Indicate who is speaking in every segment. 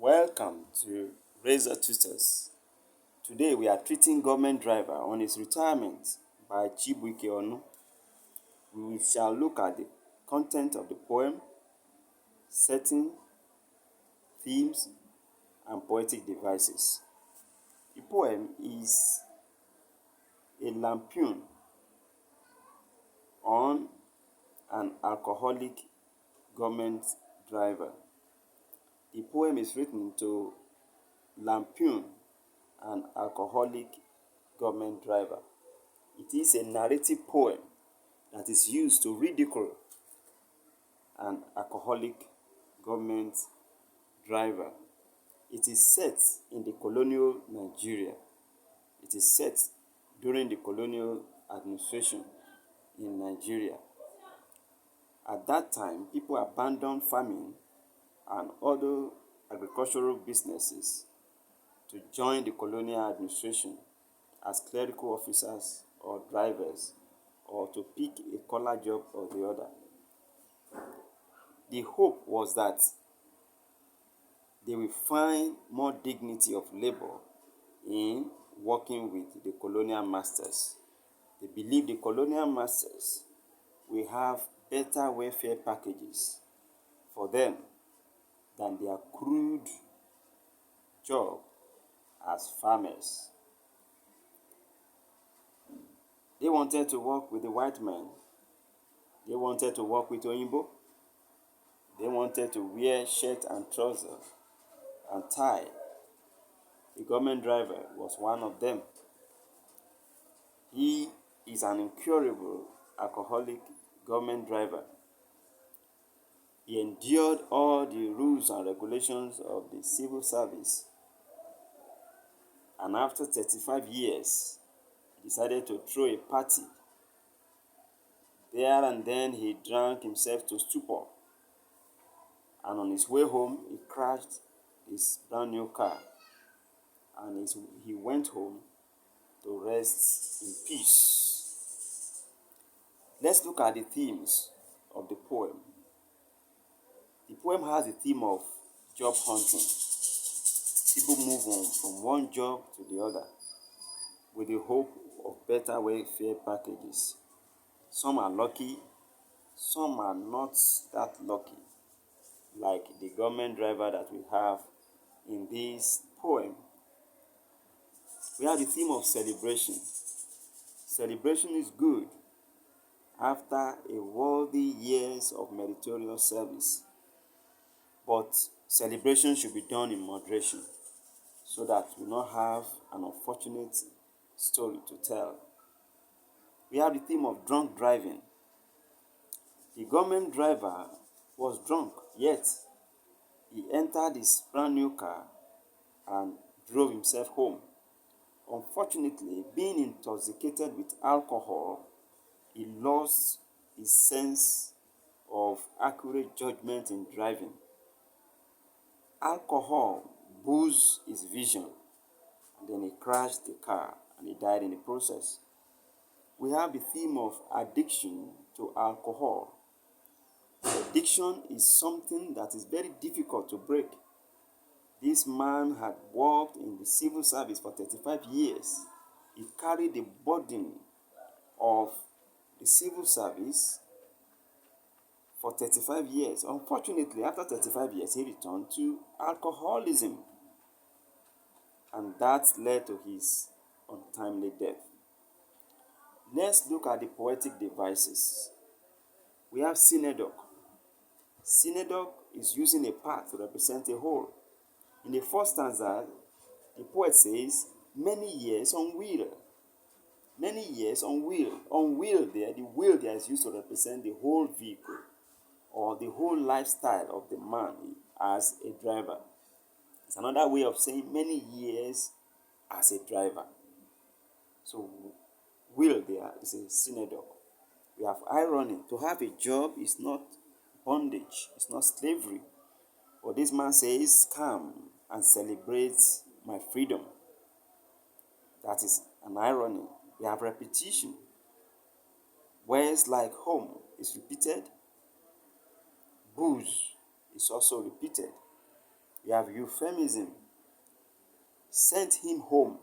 Speaker 1: Welcome to Razor Tutors. Today we are treating Government Driver on his retirement by Chibuike. We shall look at the content of the poem, setting, themes, and poetic devices. The poem is a lampoon on an alcoholic government driver. The poem is written to lampoon an alcoholic government driver. It is a narrative poem that is used to ridicule an alcoholic government driver. It is set in the colonial Nigeria. It is set during the colonial administration in Nigeria. At that time, people abandoned farming and other agricultural businesses to join the colonial administration as clerical officers or drivers, or to pick a collar job or the other. The hope was that they will find more dignity of labor in working with the colonial masters. They believe the colonial masters will have better welfare packages for them than their crude job as farmers. They wanted to work with the white men. They wanted to work with Oyinbo. They wanted to wear shirt and trousers and tie. The government driver was one of them. He is an incurable alcoholic government driver. He endured all the rules and regulations of the civil service. And after 35 years, he decided to throw a party. There and then he drank himself to stupor. And on his way home, he crashed his brand new car. And he went home to rest in peace. Let's look at the themes of the poem. The poem has a theme of job hunting. People move on from one job to the other with the hope of better welfare packages. Some are lucky, some are not that lucky, like the government driver that we have in this poem. We have the theme of celebration. Celebration is good after a worthy years of meritorious service. But celebration should be done in moderation so that we will not have an unfortunate story to tell. We have the theme of drunk driving. The government driver was drunk, yet he entered his brand new car and drove himself home. Unfortunately, being intoxicated with alcohol, he lost his sense of accurate judgment in driving. Alcohol boozed his vision, and then he crashed the car and he died in the process. We have the theme of addiction to alcohol. Addiction is something that is very difficult to break. This man had worked in the civil service for 35 years. He carried the burden of the civil service for 35 years. Unfortunately, after 35 years, he returned to alcoholism. And that led to his untimely death. Let's look at the poetic devices. We have synecdoche. Synecdoche is using a part to represent a whole. In the first stanza, the poet says, many years on wheel. Many years on wheel. On wheel there, the wheel there is used to represent the whole vehicle or the whole lifestyle of the man as a driver. It's another way of saying many years as a driver. So, wheel there is a synecdoche. We have irony. To have a job is not bondage, it's not slavery. But this man says, come and celebrate my freedom. That is an irony. We have repetition. Words like home is repeated. Booze is also repeated. We have euphemism. Sent him home.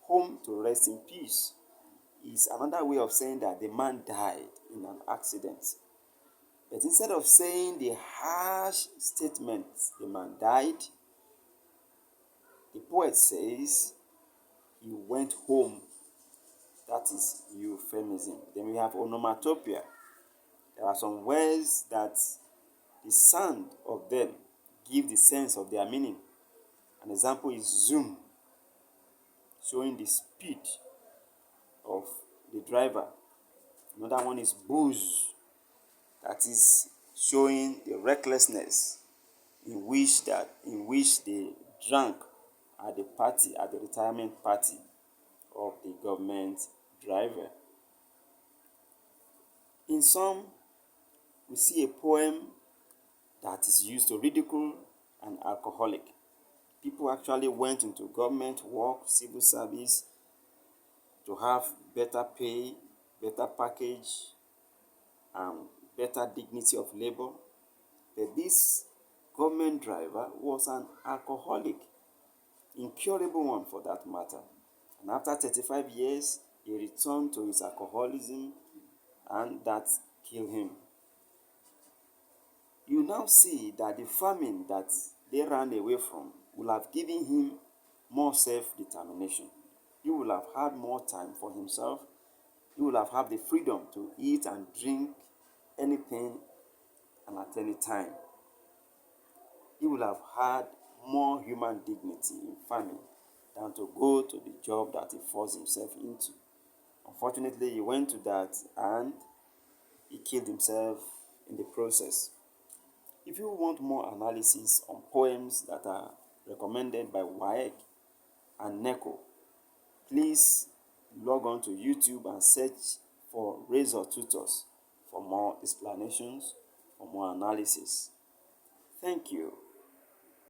Speaker 1: Home to rest in peace is another way of saying that the man died in an accident. But instead of saying the harsh statement, the man died, the poet says he went home. That is euphemism. Then we have onomatopoeia. There are some words that the sound of them give the sense of their meaning. An example is zoom, showing the speed of the driver. Another one is booze, that is showing the recklessness in which they drank at the retirement party of the government driver. In some, we see a poem that is used to ridicule an alcoholic. People actually went into government work, civil service, to have better pay, better package, and better dignity of labor. But this government driver was an alcoholic, incurable one for that matter. And after 35 years, he returned to his alcoholism, and that killed him. You now see that the famine that they ran away from will have given him more self-determination. He will have had more time for himself. He will have had the freedom to eat and drink anything and at any time. He will have had more human dignity in famine than to go to the job that he forced himself into. Unfortunately, he went to that and he killed himself in the process. If you want more analysis on poems that are recommended by Poetic and Neko, please log on to YouTube and search for Razor Tutors for more explanations, for more analysis. Thank you.